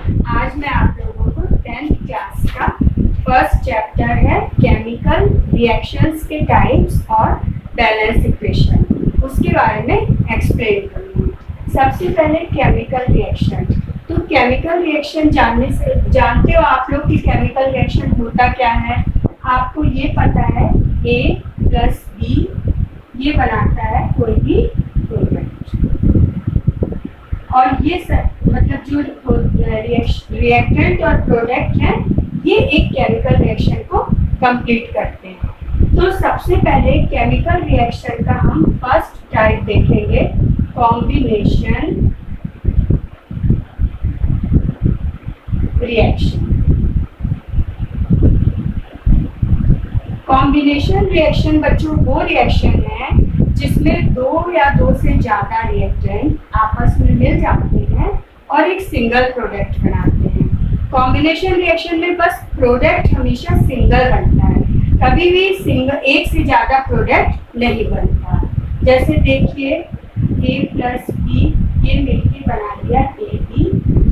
आज मैं आप लोगों को 10th क्लास का फर्स्ट चैप्टर है केमिकल रिएक्शंस के टाइप्स और बैलेंस इक्वेशन, उसके बारे में एक्सप्लेन करूँगी। सबसे पहले केमिकल रिएक्शन। तो केमिकल रिएक्शन जानते हो आप लोग कि केमिकल रिएक्शन होता क्या है। आपको ये पता है A प्लस B ये बनाता है कोई भी प्रोडक्ट, और ये सब मतलब जो रिएक्टेंट और प्रोडक्ट है ये एक केमिकल रिएक्शन को कंप्लीट करते हैं। तो सबसे पहले केमिकल रिएक्शन का हम फर्स्ट टाइप देखेंगे, कॉम्बिनेशन रिएक्शन। कॉम्बिनेशन रिएक्शन बच्चों वो रिएक्शन है जिसमें दो या दो से ज्यादा रिएक्टेंट आपस में मिल जाते हैं और एक सिंगल प्रोडक्ट बनाते हैं। कॉम्बिनेशन रिएक्शन में बस प्रोडक्ट हमेशा सिंगल बनता है, कभी भी एक से ज्यादा प्रोडक्ट नहीं बनता। जैसे देखिए A प्लस B ये मिलकर बना दिया AB,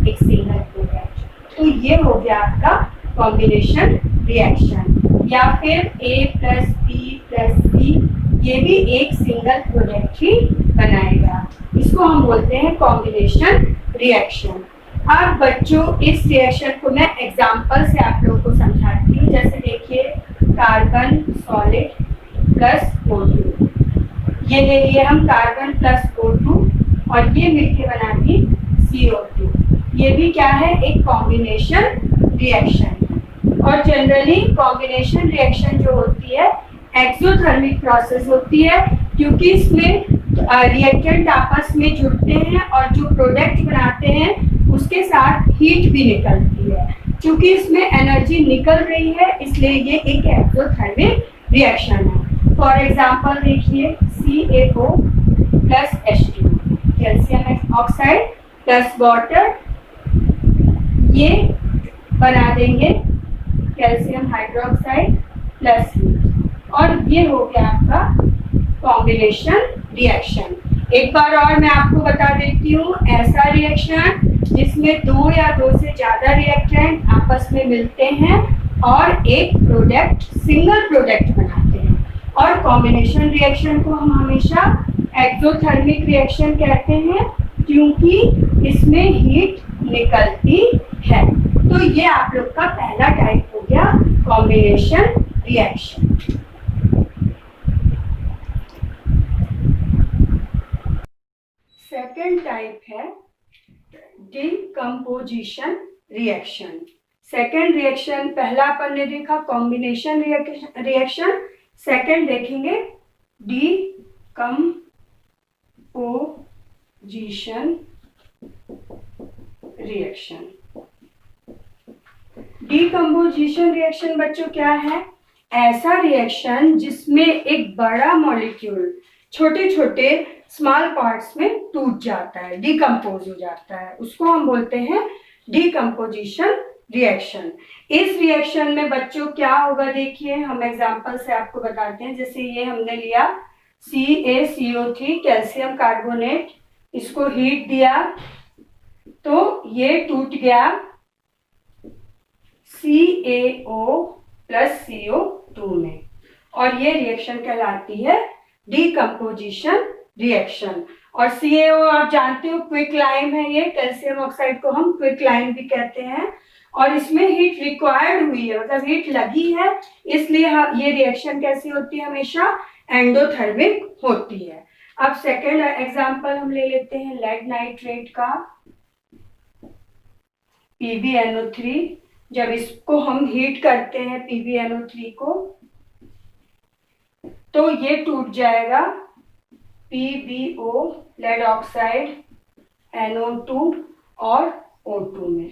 एक सिंगल प्रोडक्ट। तो ये हो गया आपका कॉम्बिनेशन रिएक्शन। या फिर A plus B plus C ये भी एक सिंगल प्रोडक्ट ही बनाएगा, इसको हम बोलते हैं कॉम्बिनेशन रिएक्शन। अब बच्चों इस रिएक्शन को मैं एग्जांपल से आप लोगों को समझाती हूँ। जैसे देखिए कार्बन सॉलिड प्लस O2, ये ले लिए हम कार्बन प्लस O2 और ये मिलके बना दी CO2। ये भी क्या है, एक कॉम्बिनेशन रिएक्शन। और जनरली कॉम्बिनेशन रिएक्शन जो होती है एक्सोथर्मिक प्रोसेस होती है, क्योंकि इसमें रिएक्टेंट आपस में जुड़ते हैं और जो प्रोडक्ट बनाते हैं उसके साथ हीट भी निकलती है। क्योंकि इसमें एनर्जी निकल रही है इसलिए ये एक एक्सोथर्मिक रिएक्शन है। फॉर एग्जांपल देखिए CaO plus H2, calcium oxide plus water, ये बना देंगे कैल्शियम हाइड्रोक्साइड प्लस हीट, और ये हो गया आपका कॉम्बिनेशन रिएक्शन। एक बार और मैं आपको बता देती हूँ, ऐसा रिएक्शन जिसमें दो या दो से ज्यादा रिएक्टेंट आपस में मिलते हैं और एक प्रोडक्ट सिंगल प्रोडक्ट बनाते हैं। और कॉम्बिनेशन रिएक्शन को हम हमेशा एक्सोथर्मिक रिएक्शन कहते हैं क्योंकि इसमें हीट निकलती है। तो ये आप लोग का पहला टाइप हो गया कॉम्बिनेशन रिएक्शन। सेकेंड टाइप है डिकम्पोजिशन रिएक्शन। सेकेंड रिएक्शन, पहला अपन ने देखा कॉम्बिनेशन रिएक्शन, सेकेंड देखेंगे डिकम्पोजिशन रिएक्शन। डिकम्पोजिशन रिएक्शन बच्चों क्या है, ऐसा रिएक्शन जिसमें एक बड़ा मॉलिक्यूल छोटे छोटे स्मॉल पार्ट्स में टूट जाता है, डिकम्पोज हो जाता है, उसको हम बोलते हैं डिकम्पोजिशन रिएक्शन। इस रिएक्शन में बच्चों क्या होगा, देखिए हम एग्जांपल से आपको बताते हैं। जैसे ये हमने लिया CaCO3 कैल्शियम कार्बोनेट, इसको हीट दिया तो ये टूट गया CaO प्लस CO2 में, और ये रिएक्शन कहलाती है डिकम्पोजिशन रिएक्शन। और CaO आप जानते हो क्विक लाइम है, ये कैल्शियम ऑक्साइड को हम क्विक लाइम भी कहते हैं, और इसमें हीट रिक्वायर्ड हुई है, मतलब हीट लगी है, इसलिए ये रिएक्शन कैसी होती है, हमेशा एंडोथर्मिक होती है। अब सेकेंड एग्जांपल हम ले लेते हैं लेड नाइट्रेट का, PbNO3। जब इसको हम हीट करते हैं PbNO3 को तो ये टूट जाएगा PbO लेड ऑक्साइड NO2 और O2 में,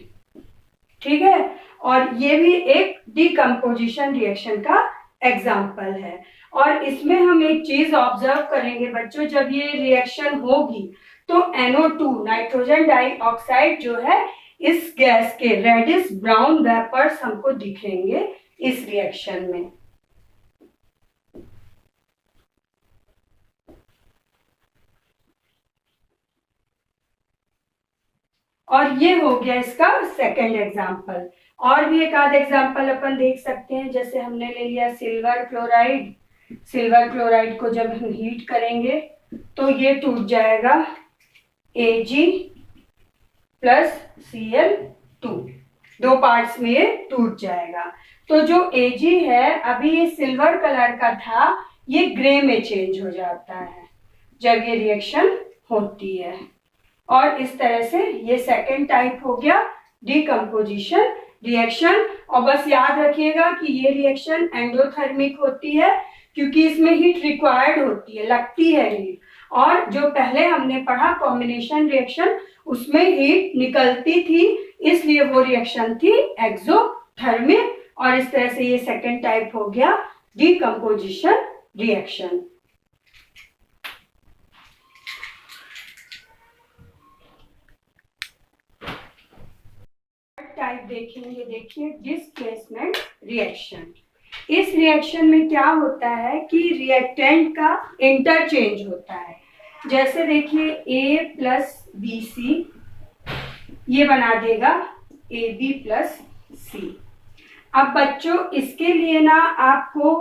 ठीक है। और ये भी एक डिकम्पोजिशन रिएक्शन का एग्जाम्पल है। और इसमें हम एक चीज ऑब्जर्व करेंगे बच्चों, जब ये रिएक्शन होगी तो NO2 नाइट्रोजन डाइऑक्साइड जो है इस गैस के रेडिश ब्राउन वेपर्स हमको दिखेंगे इस रिएक्शन में। और ये हो गया इसका सेकंड एग्जाम्पल। और भी एक आध एग्जाम्पल अपन देख सकते हैं, जैसे हमने ले लिया सिल्वर क्लोराइड। सिल्वर क्लोराइड को जब हम हीट करेंगे तो ये टूट जाएगा Ag प्लस Cl2, दो पार्ट्स में ये टूट जाएगा। तो जो Ag है अभी ये सिल्वर कलर का था, ये ग्रे में चेंज हो जाता है जब ये रिएक्शन होती है। और इस तरह से ये सेकेंड टाइप हो गया डिकम्पोजिशन रिएक्शन। और बस याद रखिएगा कि ये रिएक्शन एंडोथर्मिक होती है क्योंकि इसमें हीट रिक्वायर्ड होती है, लगती है हीट। और जो पहले हमने पढ़ा कॉम्बिनेशन रिएक्शन, उसमें हीट निकलती थी, इसलिए वो रिएक्शन थी एक्सोथर्मिक। और इस तरह से ये सेकेंड टाइप हो गया डिकम्पोजिशन रिएक्शन। टाइप देखेंगे, देखिए डिस्प्लेसमेंट रिएक्शन। इस रिएक्शन में क्या होता है कि रिएक्टेंट का इंटरचेंज होता है। जैसे देखिए A प्लस BC ये बना देगा AB प्लस C। अब बच्चों इसके लिए ना आपको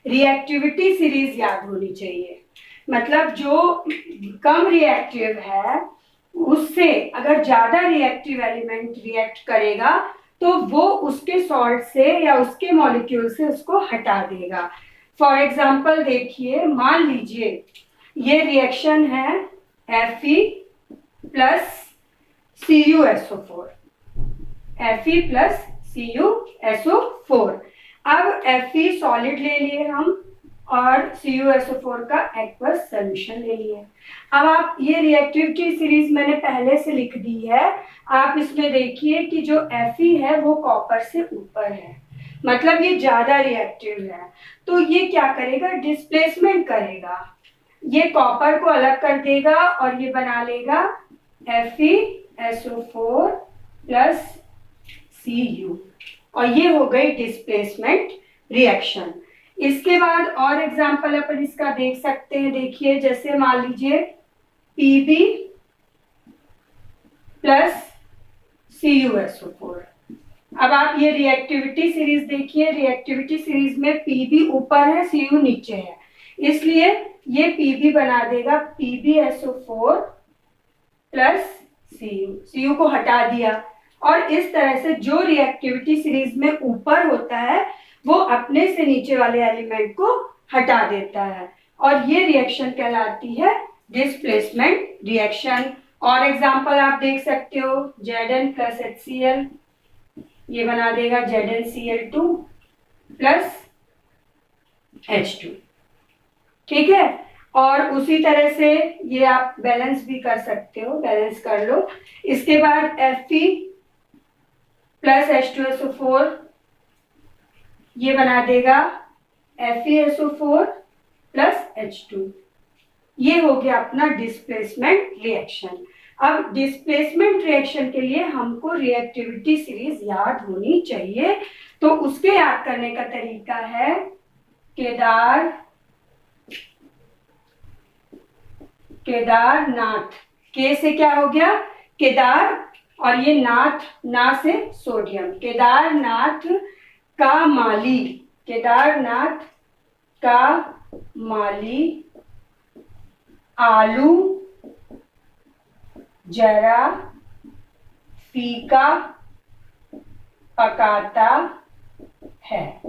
रिएक्टिविटी सीरीज याद होनी चाहिए। मतलब जो कम रिएक्टिव है उससे अगर ज्यादा रिएक्टिव एलिमेंट रिएक्ट करेगा तो वो उसके सॉल्ट से या उसके मॉलिक्यूल से उसको हटा देगा। फॉर एग्जाम्पल देखिए, मान लीजिए ये रिएक्शन है Fe plus CuSO4, Fe plus CuSO4। अब Fe सॉलिड ले लिए हम और CuSO4 का एक्वस सोल्यूशन ले लिए। अब आप ये रिएक्टिविटी सीरीज मैंने पहले से लिख दी है, आप इसमें देखिए कि जो Fe है वो कॉपर से ऊपर है, मतलब ये ज्यादा रिएक्टिव है। तो ये क्या करेगा, डिस्प्लेसमेंट करेगा, ये कॉपर को अलग कर देगा और ये बना लेगा FeSO4 प्लस Cu, और ये हो गई डिस्प्लेसमेंट रिएक्शन। इसके बाद और एग्जाम्पल अपन इसका देख सकते हैं। देखिए जैसे मान लीजिए Pb प्लस CuSO4। अब आप ये रिएक्टिविटी सीरीज देखिए, रिएक्टिविटी सीरीज में Pb ऊपर है, Cu नीचे है, इसलिए ये Pb बना देगा PbSO4 प्लस Cu को हटा दिया। और इस तरह से जो रिएक्टिविटी सीरीज में ऊपर होता है वो अपने से नीचे वाले एलिमेंट को हटा देता है, और ये रिएक्शन कहलाती है डिस्प्लेसमेंट रिएक्शन। और एग्जांपल आप देख सकते हो, Zn प्लस HCl ये बना देगा ZnCl2 प्लस H2, ठीक है। और उसी तरह से ये आप बैलेंस भी कर सकते हो, बैलेंस कर लो। इसके बाद Fe प्लस H2SO4 ये बना देगा FeSO4 प्लस H2। ये हो गया अपना डिस्प्लेसमेंट रिएक्शन। अब डिस्प्लेसमेंट रिएक्शन के लिए हमको रिएक्टिविटी सीरीज याद होनी चाहिए, तो उसके याद करने का तरीका है केदारनाथ। के से क्या हो गया, केदार, और ये नाथ, ना से सोडियम। केदारनाथ का माली, केदारनाथ का माली आलू जरा फीका पकाता है।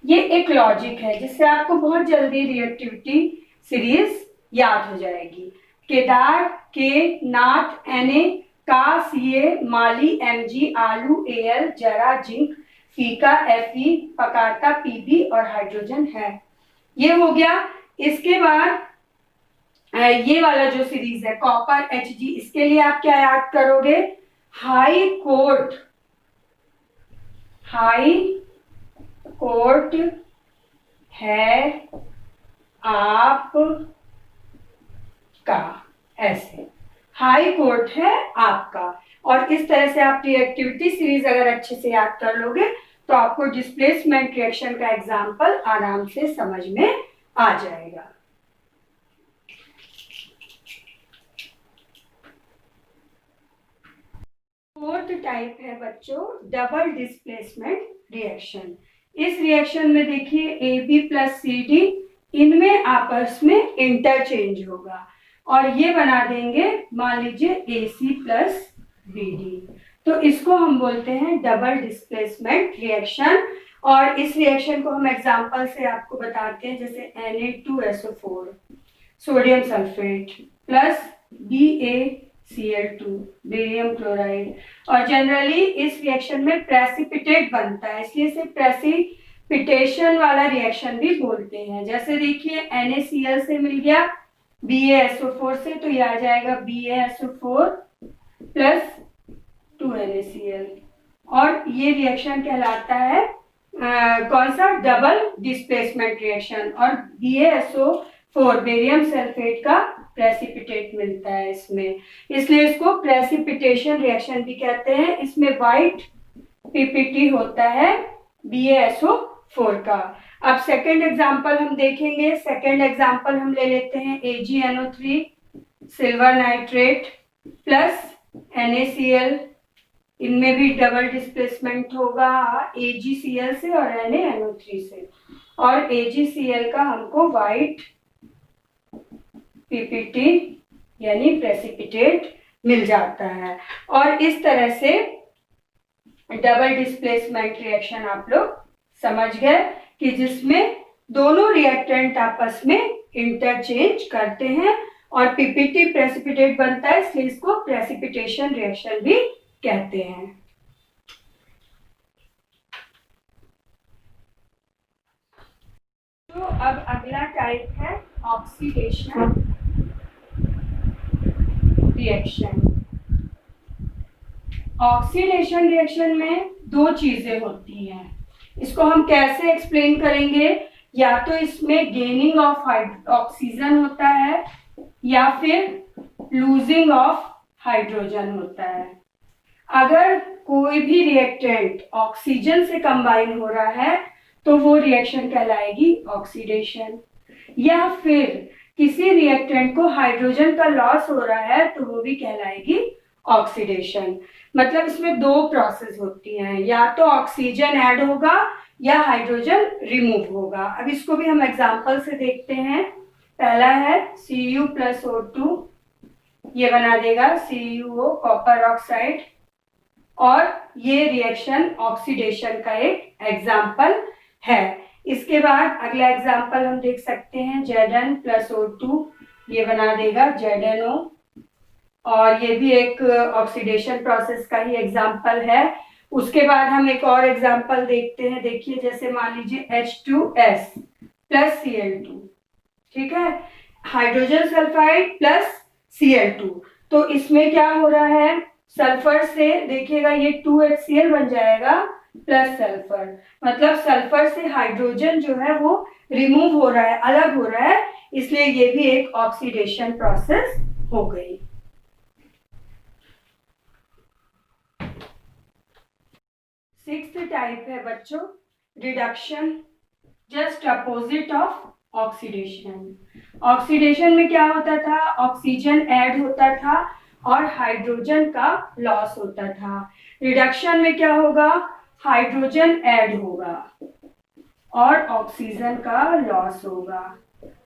ये एक लॉजिक है जिससे आपको बहुत जल्दी रिएक्टिविटी सीरीज याद हो जाएगी। केदार के, नाथ Na, का Ca, माली Mg, आलू Al, जरा जिंक, फीका Fe, पकाता Pb और हाइड्रोजन है। ये हो गया। इसके बाद ये वाला जो सीरीज है कॉपर Hg, इसके लिए आप क्या याद करोगे, हाई कोर्ट है आप का, ऐसे हाई कोर्ट है आपका। और इस तरह से आप रिएक्टिविटी सीरीज अगर अच्छे से याद कर लोगे तो आपको डिस्प्लेसमेंट रिएक्शन का एग्जाम्पल आराम से समझ में आ जाएगा। फोर्थ टाइप है बच्चों डबल डिस्प्लेसमेंट रिएक्शन। इस रिएक्शन में देखिए AB प्लस CD इनमें आपस में इंटरचेंज होगा और ये बना देंगे मान लीजिए AC प्लस BD। तो इसको हम बोलते हैं डबल डिस्प्लेसमेंट रिएक्शन। और इस रिएक्शन को हम एग्जांपल से आपको बताते हैं, जैसे Na2SO4 sodium sulphate plus BaCl2 barium chloride. और जनरली इस रिएक्शन में प्रेसिपिटेट बनता है, इसलिए इसे प्रेसिपिटेशन वाला रिएक्शन भी बोलते हैं। जैसे देखिए NaCl से मिल गया BaSO4 से, तो ये आ जाएगा BaSO4 प्लस 2NaCl। और ये रिएक्शन कहलाता है कौन सा, डबल डिस्प्लेसमेंट रिएक्शन। और BaSO4 बेरियम सल्फेट का प्रेसिपिटेट मिलता है इसमें, इसलिए इसको प्रेसिपिटेशन रिएक्शन भी कहते हैं। इसमें वाइट पीपीटी होता है BaSO4 का। अब सेकंड एग्जांपल हम देखेंगे। सेकंड एग्जांपल हम ले लेते हैं AgNO3 silver nitrate plus NaCl। इनमें भी डबल डिस्प्लेसमेंट होगा AgCl से और NaNO3 से। और AgCl का हमको वाइट पीपीटी यानी प्रेसिपिटेट मिल जाता है। और इस तरह से डबल डिस्प्लेसमेंट रिएक्शन आप लोग समझ गए कि जिसमें दोनों रिएक्टेंट आपस में इंटरचेंज करते हैं और पीपीटी प्रेसिपिटेट बनता है, इसलिए इसको प्रेसिपिटेशन रिएक्शन भी कहते हैं। तो अब अगला टाइप है ऑक्सीडेशन रिएक्शन। ऑक्सीडेशन रिएक्शन में दो चीजें होती हैं, इसको हम कैसे एक्सप्लेन करेंगे। या तो इसमें गेनिंग ऑफ ऑक्सीजन होता है या फिर लूजिंग ऑफ हाइड्रोजन होता है। अगर कोई भी रिएक्टेंट ऑक्सीजन से कंबाइन हो रहा है तो वो रिएक्शन कहलाएगी ऑक्सीडेशन। या फिर किसी रिएक्टेंट को हाइड्रोजन का लॉस हो रहा है तो वो भी कहलाएगी ऑक्सीडेशन। मतलब इसमें दो प्रोसेस होती हैं, या तो ऑक्सीजन ऐड होगा या हाइड्रोजन रिमूव होगा। अब इसको भी हम एग्जांपल से देखते हैं। पहला है Cu प्लस O2, ये बना देगा CuO कॉपर ऑक्साइड। और ये रिएक्शन ऑक्सीडेशन का एक एग्जाम्पल है। इसके बाद अगला एग्जाम्पल हम देख सकते हैं Zn प्लस O2, ये बना देगा ZnO। और ये भी एक ऑक्सीडेशन प्रोसेस का ही एग्जाम्पल है। उसके बाद हम एक और एग्जाम्पल देखते हैं। देखिए जैसे मान लीजिए H2S प्लस Cl2, ठीक है, हाइड्रोजन सल्फाइड प्लस Cl2। तो इसमें क्या हो रहा है, सल्फर से देखिएगा ये 2HCl बन जाएगा प्लस सल्फर, मतलब सल्फर से हाइड्रोजन जो है वो रिमूव हो रहा है, अलग हो रहा है, इसलिए ये भी एक ऑक्सीडेशन प्रोसेस हो गई। सिक्स्थ टाइप है बच्चों reduction, just opposite of oxidation. Oxidation में क्या होता था, ऑक्सीजन ऐड होता था और हाइड्रोजन का लॉस होता था। रिडक्शन में क्या होगा, हाइड्रोजन ऐड होगा और ऑक्सीजन का लॉस होगा।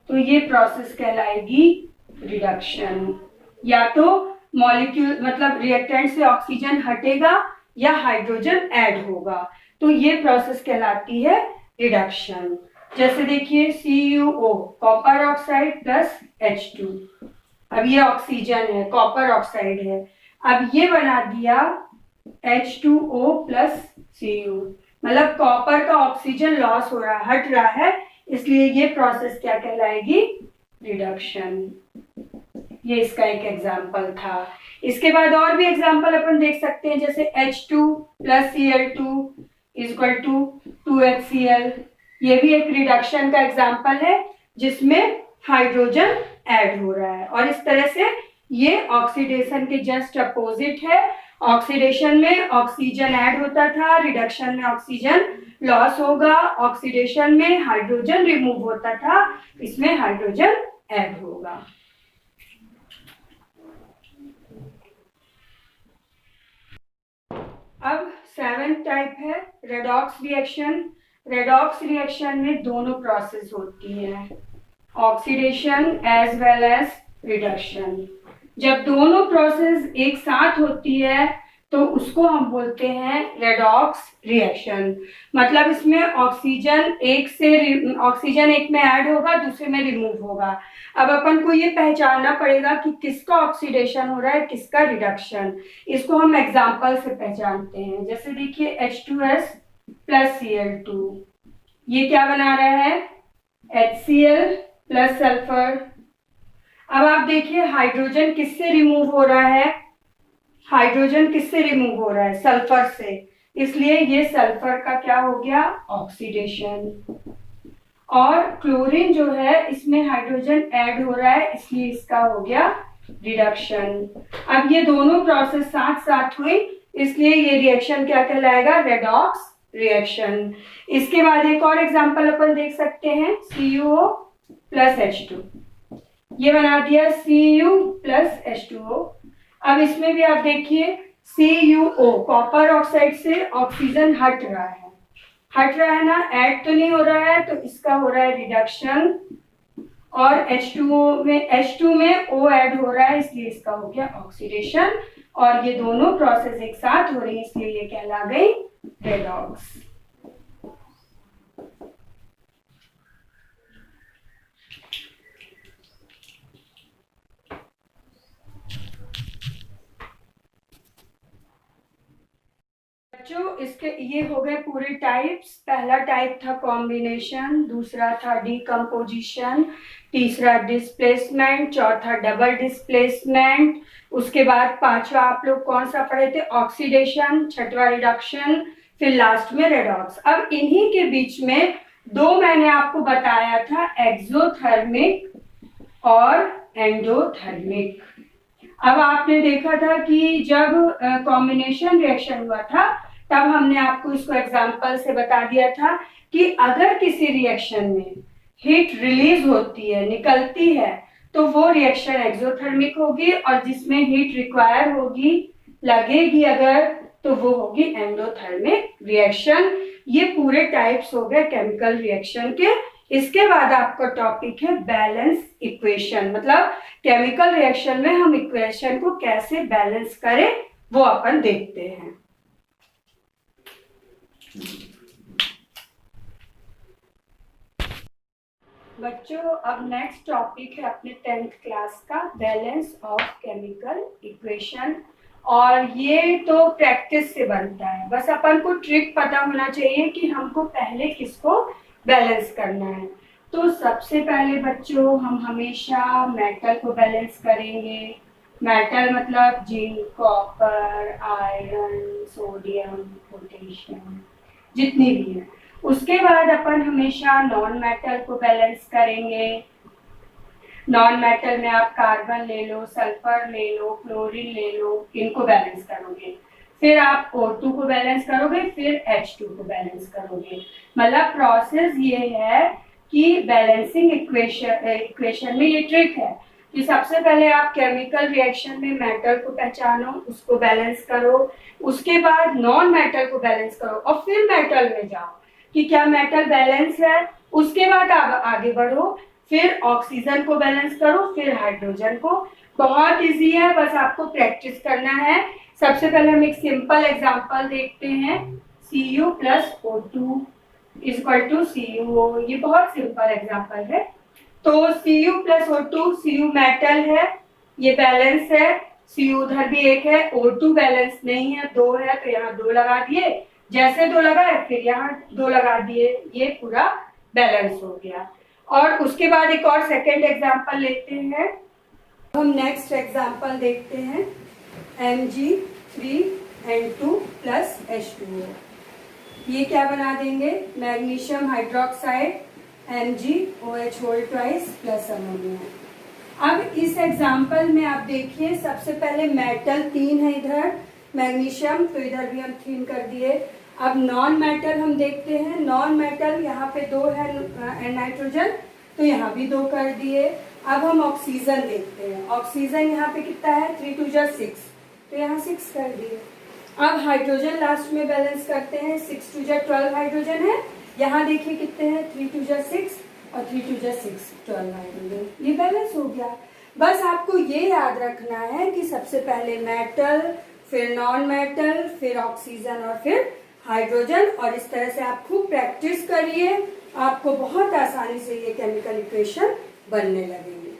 तो ये प्रोसेस कहलाएगी रिडक्शन। या तो मॉलिक्यूल मतलब रिएक्टेंट से ऑक्सीजन हटेगा या हाइड्रोजन ऐड होगा, तो ये प्रोसेस कहलाती है रिडक्शन। जैसे देखिए CuO copper oxide plus H2, अब ये ऑक्सीजन है, कॉपर ऑक्साइड है, अब ये बना दिया H2O प्लस Cu, मतलब कॉपर का ऑक्सीजन लॉस हो रहा है, हट रहा है, इसलिए ये प्रोसेस क्या कहलाएगी, रिडक्शन। ये इसका एक एग्जाम्पल था। इसके बाद और भी एग्जाम्पल अपन देख सकते हैं, जैसे H2 plus Cl2 equal to 2HCl, ये भी एक रिडक्शन का एग्जाम्पल है जिसमें हाइड्रोजन ऐड हो रहा है। और इस तरह से ये ऑक्सीडेशन के जस्ट अपोजिट है। ऑक्सीडेशन में ऑक्सीजन ऐड होता था, रिडक्शन में ऑक्सीजन लॉस होगा, ऑक्सीडेशन में हाइड्रोजन रिमूव होता था, इसमें हाइड्रोजन ऐड होगा। सेवेंथ टाइप है रेडॉक्स रिएक्शन। रेडॉक्स रिएक्शन में दोनों प्रोसेस होती है, oxidation as well as reduction. जब दोनों प्रोसेस एक साथ होती है तो उसको हम बोलते हैं रेडॉक्स रिएक्शन। मतलब इसमें ऑक्सीजन एक में ऐड होगा, दूसरे में रिमूव होगा। अब अपन को ये पहचानना पड़ेगा कि किसका ऑक्सीडेशन हो रहा है, किसका रिडक्शन। इसको हम एग्जांपल से पहचानते हैं। जैसे देखिए H2S प्लस Cl2, ये क्या बना रहा है, HCl प्लस सल्फर। अब आप देखिए हाइड्रोजन किससे रिमूव हो रहा है, हाइड्रोजन किससे रिमूव हो रहा है, सल्फर से। इसलिए ये सल्फर का क्या हो गया, ऑक्सीडेशन। और क्लोरीन जो है इसमें हाइड्रोजन ऐड हो रहा है, इसलिए इसका हो गया रिडक्शन। अब ये दोनों प्रोसेस साथ साथ हुई, इसलिए ये रिएक्शन क्या कहलाएगा, रेडॉक्स रिएक्शन। इसके बाद एक और एग्जांपल अपन देख सकते हैं, CuO प्लस H2, ये बना दिया Cu प्लस H2O। अब इसमें भी आप देखिए CuO, कॉपर ऑक्साइड से ऑक्सीजन हट रहा है ना, ऐड तो नहीं हो रहा है, तो इसका हो रहा है रिडक्शन। और H2 में O ऐड हो रहा है, इसलिए इसका हो गया ऑक्सीडेशन। और ये दोनों प्रोसेस एक साथ हो रही है, इसलिए ये कहला गई रेडॉक्स। बच्चों इसके ये हो गए पूरे टाइप्स। पहला टाइप था कॉम्बिनेशन, दूसरा था डिकम्पोजिशन, तीसरा डिस्प्लेसमेंट, चौथा डबल डिस्प्लेसमेंट। उसके बाद पांचवा आप लोग कौन सा पढ़े थे, ऑक्सीडेशन, छठवा रिडक्शन, फिर लास्ट में रेडॉक्स। अब इन्हीं के बीच में दो मैंने आपको बताया था, एक्सोथर्मिक और एंडोथर्मिक। अब आपने देखा था कि जब कॉम्बिनेशन रिएक्शन हुआ था तब हमने आपको इसको एग्जांपल से बता दिया था कि अगर किसी रिएक्शन में हीट रिलीज होती है, निकलती है, तो वो रिएक्शन एक्सोथर्मिक होगी, और जिसमें हीट रिक्वायर होगी, लगेगी अगर, तो वो होगी एंडोथर्मिक रिएक्शन। ये पूरे टाइप्स हो गए केमिकल रिएक्शन के। इसके बाद आपका टॉपिक है बैलेंस इक्वेशन, मतलब केमिकल रिएक्शन में हम इक्वेशन को कैसे बैलेंस करें वो अपन देखते हैं। बच्चों अब नेक्स्ट टॉपिक है अपने 10th क्लास का, बैलेंस ऑफ केमिकल इक्वेशन। और ये तो प्रैक्टिस से बनता है, बस अपन को ट्रिक पता होना चाहिए कि हमको पहले किसको बैलेंस करना है। तो सबसे पहले बच्चों हम हमेशा मेटल को बैलेंस करेंगे। मेटल मतलब zinc, copper, iron, sodium, potassium, जितनी भी है। उसके बाद अपन हमेशा नॉन मेटल को बैलेंस करेंगे। नॉन मेटल में आप कार्बन ले लो, सल्फर ले लो, क्लोरीन ले लो, इनको बैलेंस करोगे। फिर आप O2 को बैलेंस करोगे, फिर H2 को बैलेंस करोगे। मतलब प्रोसेस ये है कि बैलेंसिंग इक्वेशन में ये ट्रिक है कि सबसे पहले आप केमिकल रिएक्शन में मेटल को पहचानो, उसको बैलेंस करो, उसके बाद नॉन मेटल को बैलेंस करो, और फिर मेटल में जाओ कि क्या मेटल बैलेंस है। उसके बाद आप आगे बढ़ो, फिर ऑक्सीजन को बैलेंस करो, फिर हाइड्रोजन को। बहुत इजी है, बस आपको प्रैक्टिस करना है। सबसे पहले हम एक सिंपल एग्जांपल देखते हैं, Cu plus O2 equal to CuO। ये बहुत सिंपल एग्जांपल है। तो Cu plus O2, Cu metal है, ये बैलेंस है, Cu उधर भी एक है, O2 बैलेंस नहीं है, 2 है, तो यहाँ 2 लगा दिए, जैसे 2 लगाए फिर यहाँ 2 लगा दिए, ये पूरा बैलेंस हो गया। और उसके बाद एक और सेकेंड एग्जांपल लेते हैं। हम नेक्स्ट एग्जांपल देखते हैं, Mg3N2 प्लस H2O। ये क्या बना देंगे, magnesium hydroxide MgOH whole twice plus ammonia. अब इस एग्जांपल में आप देखिए, सबसे पहले मेटल 3 है इधर, मैग्नीशियम, तो इधर भी हम 3 कर दिए। अब नॉन मेटल हम देखते हैं, नॉन मेटल यहाँ पे 2 है नाइट्रोजन, तो यहाँ भी 2 कर दिए। अब हम ऑक्सीजन देखते हैं, ऑक्सीजन यहाँ पे कितना है, 3 2 6, तो यहाँ 6 कर दिए। अब हाइड्रोजन लास्ट में बैलेंस करते हैं। 6 2 12 हाइड्रोजन है। यहाँ देखिए कितने हैं, 3 2 6 और 3 2 6 12 हाइड्रोजन, ये बैलेंस हो गया। बस आपको ये याद रखना है कि सबसे पहले मेटल, फिर नॉन मेटल, फिर ऑक्सीजन और फिर हाइड्रोजन, और इस तरह से आप खूब प्रैक्टिस करिए, आपको बहुत आसानी से ये केमिकल इक्वेशन बनने लगेंगे।